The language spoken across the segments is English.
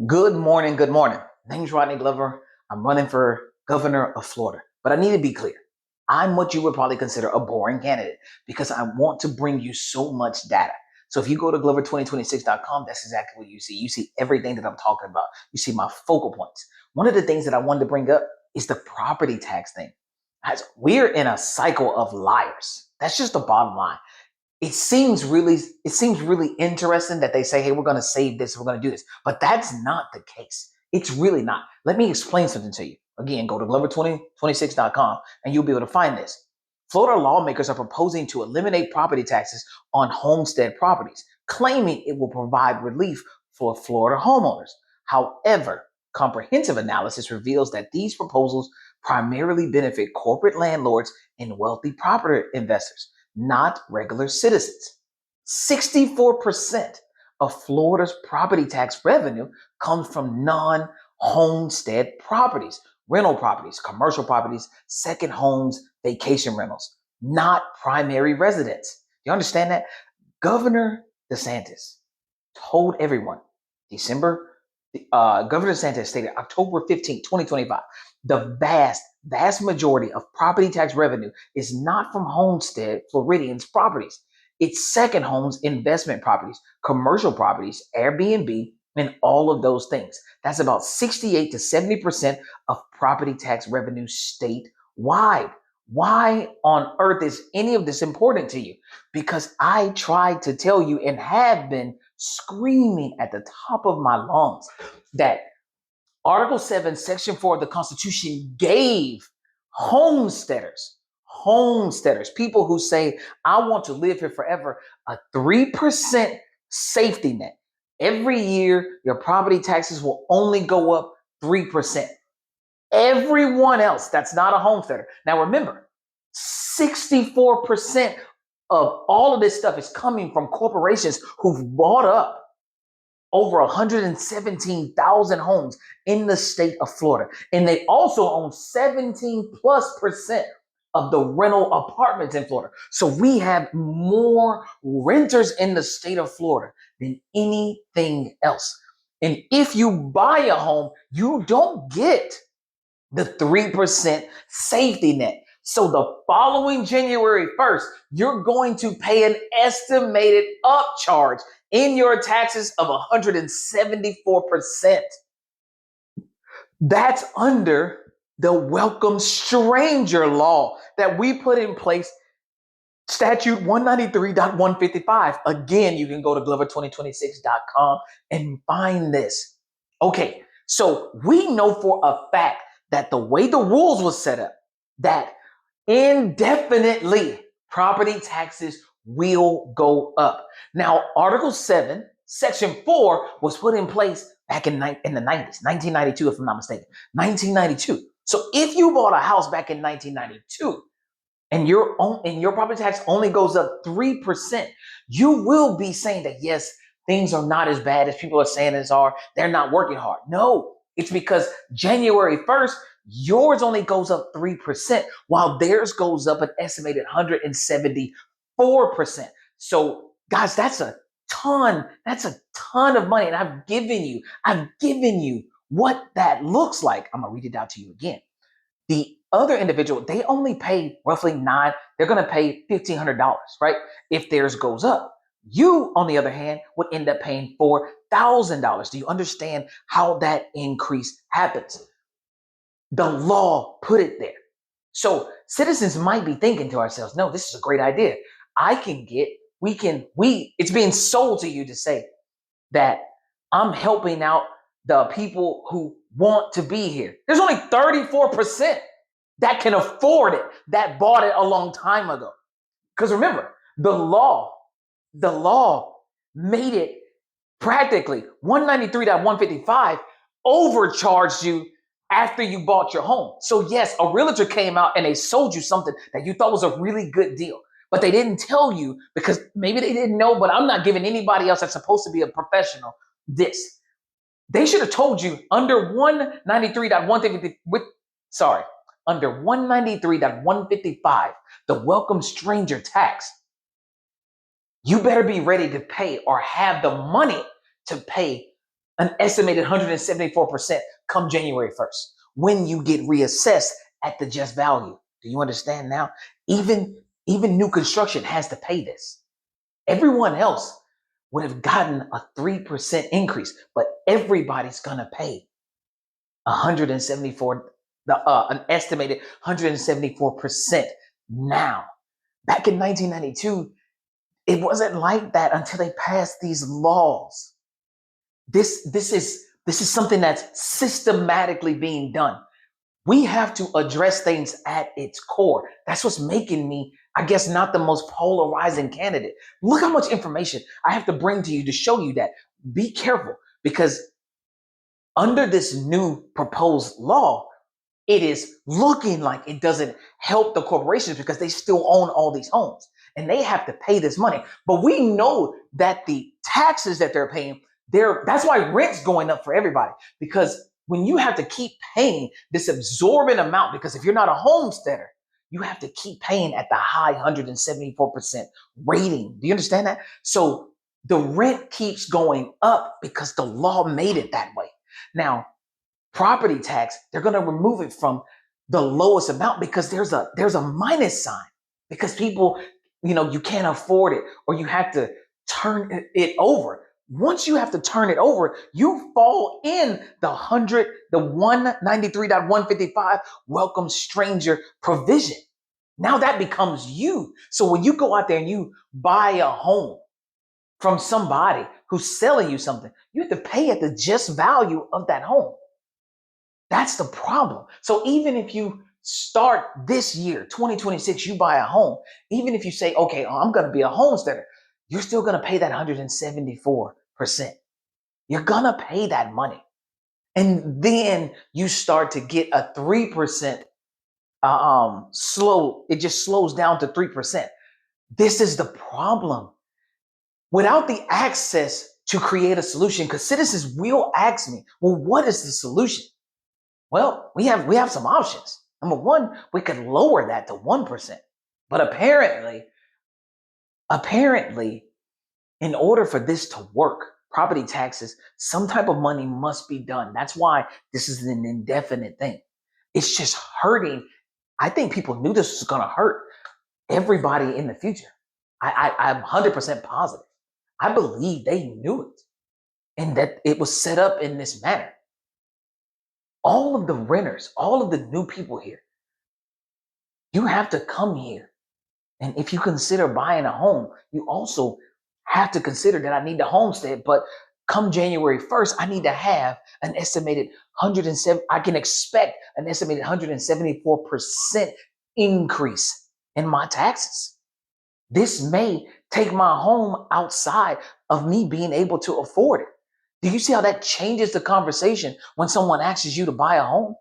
Good morning. Good morning. Name's Rodney Glover. I'm running for governor of Florida. But I need to be clear. I'm what you would probably consider a boring candidate because I want to bring you so much data. So if you go to glover2026.com, that's exactly what you see. You see everything that I'm talking about. You see my focal points. One of the things that I wanted to bring up is the property tax thing. Guys, we're in a cycle of liars. That's just the bottom line. It seems really interesting that they say, hey, we're going to save this, we're going to do this, but that's not the case. It's really not. Let me explain something to you. Again, go to glover2026.com and you'll be able to find this. Florida lawmakers are proposing to eliminate property taxes on homestead properties, claiming it will provide relief for Florida homeowners. However, comprehensive analysis reveals that these proposals primarily benefit corporate landlords and wealthy property investors, not regular citizens. 64% of Florida's property tax revenue comes from non homestead properties, rental properties, commercial properties, second homes, vacation rentals, not primary residence. You understand that? Governor DeSantis told everyone December, Governor DeSantis stated October 15th, 2025, the vast majority of property tax revenue is not from homestead Floridians' properties. It's second homes, investment properties, commercial properties, Airbnb, and all of those things. That's about 68 to 70% of property tax revenue statewide. Why on earth is any of this important to you? Because I tried to tell you and have been screaming at the top of my lungs that Article 7, Section 4 of the Constitution gave homesteaders, people who say, I want to live here forever, a 3% safety net. Every year, your property taxes will only go up 3%. Everyone else that's not a homesteader. Now remember, 64% of all of this stuff is coming from corporations who've bought up over 117,000 homes in the state of Florida. And they also own 17+% of the rental apartments in Florida. So we have more renters in the state of Florida than anything else. And if you buy a home, you don't get the 3% safety net. So the following January 1st, you're going to pay an estimated upcharge in your taxes of 174%. That's under the welcome stranger law that we put in place, statute 193.155. Again, you can go to glover2026.com and find this. Okay, so we know for a fact that the way the rules was set up, that indefinitely property taxes will go up. Now, Article 7, Section 4 was put in place back in the 90s, 1992, if I'm not mistaken, 1992. So if you bought a house back in 1992 and your property tax only goes up 3%, you will be saying that, yes, things are not as bad as people are saying as are. They're not working hard. No, it's because January 1st, yours only goes up 3%, while theirs goes up an estimated 174%. So, guys, that's a ton. That's a ton of money. And I've given you what that looks like. I'm gonna read it out to you again. The other individual, they only pay roughly they're going to pay $1,500, right? If theirs goes up. You, on the other hand, would end up paying $4,000. Do you understand how that increase happens? The law put it there. So citizens might be thinking to ourselves, no, this is a great idea. It's being sold to you to say that I'm helping out the people who want to be here. There's only 34% that can afford it, that bought it a long time ago. Because remember, the law made it practically 193.155 overcharged you after you bought your home. So yes, a realtor came out and they sold you something that you thought was a really good deal. But they didn't tell you because maybe they didn't know, but I'm not giving anybody else that's supposed to be a professional this. They should have told you under 193.150 under 193.155, the welcome stranger tax, you better be ready to pay or have the money to pay an estimated 174% come January 1st when you get reassessed at the just value. Do you understand now? Even even new construction has to pay this. Everyone else would have gotten a 3% increase, but everybody's gonna pay 174, an estimated 174% now. Back in 1992, it wasn't like that until they passed these laws. This is something that's systematically being done. We have to address things at its core. That's what's making me, I guess, not the most polarizing candidate. Look how much information I have to bring to you to show you that. Be careful, because under this new proposed law, it is looking like it doesn't help the corporations because they still own all these homes and they have to pay this money. But we know that the taxes that they're paying, that's why rent's going up for everybody, because when you have to keep paying this absorbent amount, because if you're not a homesteader, you have to keep paying at the high 174% rating. Do you understand that? So the rent keeps going up because the law made it that way. Now, property tax, they're going to remove it from the lowest amount because there's a minus sign, because people, you can't afford it, or you have to turn it over. Once you have to turn it over, you fall in the 193.155 welcome stranger provision. Now that becomes you. So when you go out there and you buy a home from somebody who's selling you something, you have to pay at the just value of that home. That's the problem. So even if you start this year, 2026, you buy a home, even if you say, okay, I'm going to be a homesteader, you're still going to pay that 174%. You're going to pay that money. And then you start to get a 3% it just slows down to 3%. This is the problem. Without the access to create a solution, because citizens will ask me, well, what is the solution? Well, we have some options. Number one, we could lower that to 1%. But apparently, in order for this to work, property taxes, some type of money must be done. That's why this is an indefinite thing. It's just hurting. I think people knew this was going to hurt everybody in the future. I'm 100% positive. I believe they knew it, and that it was set up in this manner. All of the renters, all of the new people here, you have to come here. And if you consider buying a home, you also have to consider that I need to homestead. But come January 1st, I need to have an estimated 107. I can expect an estimated 174% increase in my taxes. This may take my home outside of me being able to afford it. Do you see how that changes the conversation when someone asks you to buy a home?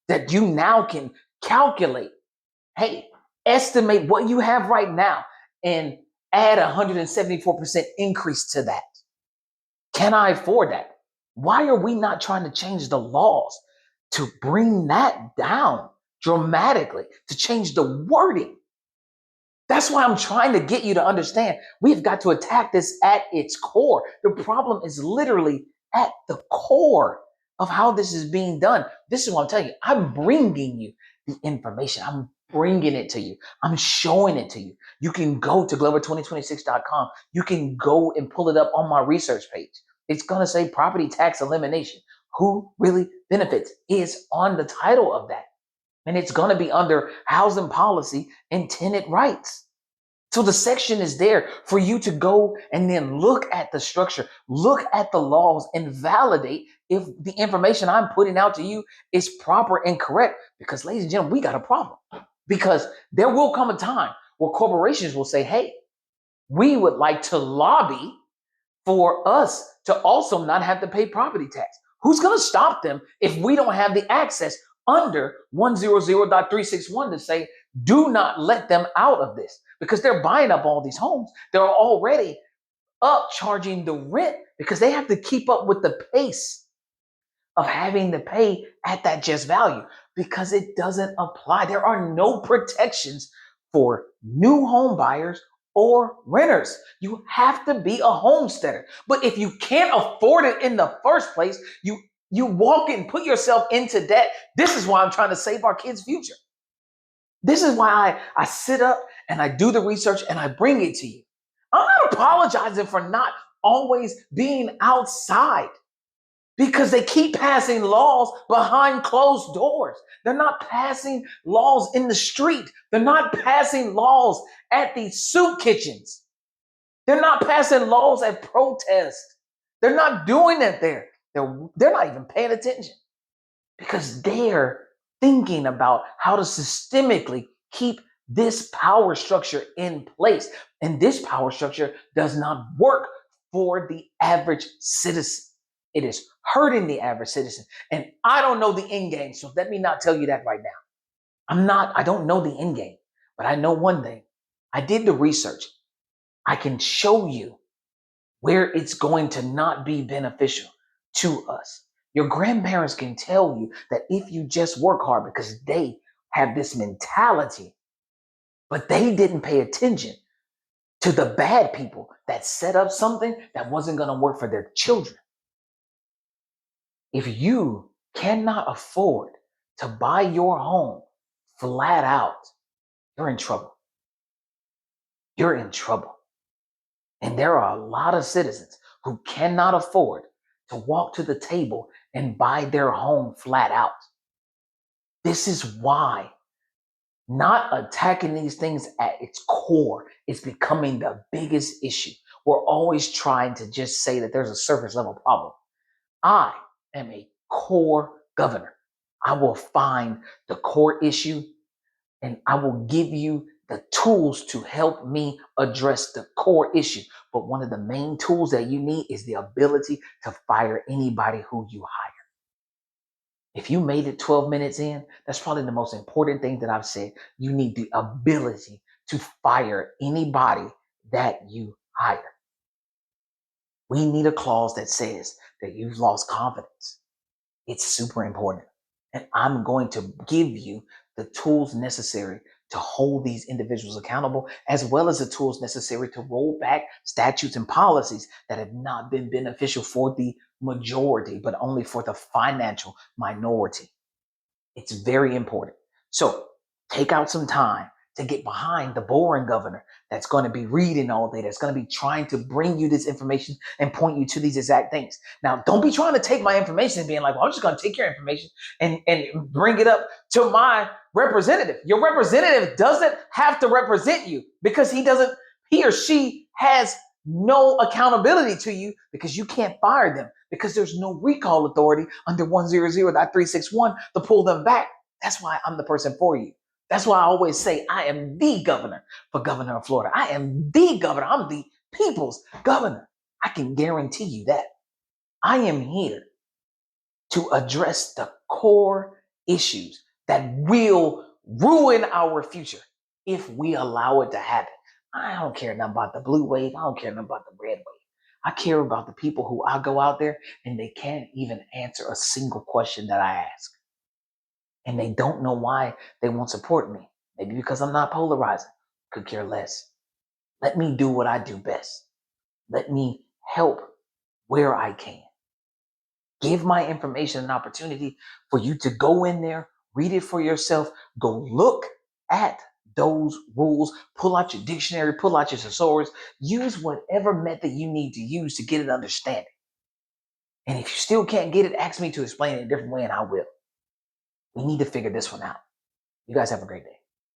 That you now can calculate, hey, estimate what you have right now and add 174% increase to that. Can I afford that? Why are we not trying to change the laws to bring that down dramatically, to change the wording? That's why I'm trying to get you to understand we've got to attack this at its core. The problem is literally at the core of how this is being done. This is what I'm telling you. I'm bringing you the information. I'm bringing it to you. I'm showing it to you. You can go to glover2026.com. You can go and pull it up on my research page. It's going to say property tax elimination. Who really benefits is on the title of that. And it's going to be under housing policy and tenant rights. So the section is there for you to go and then look at the structure, look at the laws, and validate if the information I'm putting out to you is proper and correct. Because, ladies and gentlemen, we got a problem. Because there will come a time where corporations will say, hey, we would like to lobby for us to also not have to pay property tax. Who's going to stop them if we don't have the access under 100.361 to say, do not let them out of this? Because they're buying up all these homes. They're already up charging the rent because they have to keep up with the pace of having to pay at that just value, because it doesn't apply. There are no protections for new home buyers or renters. You have to be a homesteader. But if you can't afford it in the first place, you walk and put yourself into debt. This is why I'm trying to save our kids' future. This is why I sit up and I do the research and I bring it to you. I'm not apologizing for not always being outside because they keep passing laws behind closed doors. They're not passing laws in the street. They're not passing laws at these soup kitchens. They're not passing laws at protests. They're not doing it there. They're not even paying attention because they're thinking about how to systemically keep this power structure in place. And this power structure does not work for the average citizen. It is hurting the average citizen. And I don't know the end game, so let me not tell you that right now. I don't know the end game, but I know one thing. I did the research. I can show you where it's going to not be beneficial to us. Your grandparents can tell you that if you just work hard, because they have this mentality, but they didn't pay attention to the bad people that set up something that wasn't going to work for their children. If you cannot afford to buy your home flat out, you're in trouble. You're in trouble. And there are a lot of citizens who cannot afford to walk to the table and buy their home flat out. This is why not attacking these things at its core is becoming the biggest issue. We're always trying to just say that there's a surface level problem. I am a core governor. I will find the core issue and I will give you the tools to help me address the core issue. But one of the main tools that you need is the ability to fire anybody who you hire. If you made it 12 minutes in, that's probably the most important thing that I've said. You need the ability to fire anybody that you hire. We need a clause that says that you've lost confidence. It's super important. And I'm going to give you the tools necessary to hold these individuals accountable, as well as the tools necessary to roll back statutes and policies that have not been beneficial for the majority, but only for the financial minority. It's very important. So take out some time to get behind the boring governor that's going to be reading all day, that's going to be trying to bring you this information and point you to these exact things. Now, don't be trying to take my information and being like, well, I'm just going to take your information and bring it up to my representative. Your representative doesn't have to represent you because he or she has no accountability to you because you can't fire them because there's no recall authority under 100.361 to pull them back. That's why I'm the person for you. That's why I always say I am the governor for governor of Florida. I am the governor. I'm the people's governor. I can guarantee you that. I am here to address the core issues that will ruin our future if we allow it to happen. I don't care nothing about the blue wave. I don't care nothing about the red wave. I care about the people who I go out there and they can't even answer a single question that I ask. And they don't know why they won't support me. Maybe because I'm not polarizing. Could care less. Let me do what I do best. Let me help where I can. Give my information an opportunity for you to go in there, read it for yourself, go look at those rules, pull out your dictionary, pull out your thesaurus, use whatever method you need to use to get an understanding. And if you still can't get it, ask me to explain it a different way and I will. We need to figure this one out. You guys have a great day.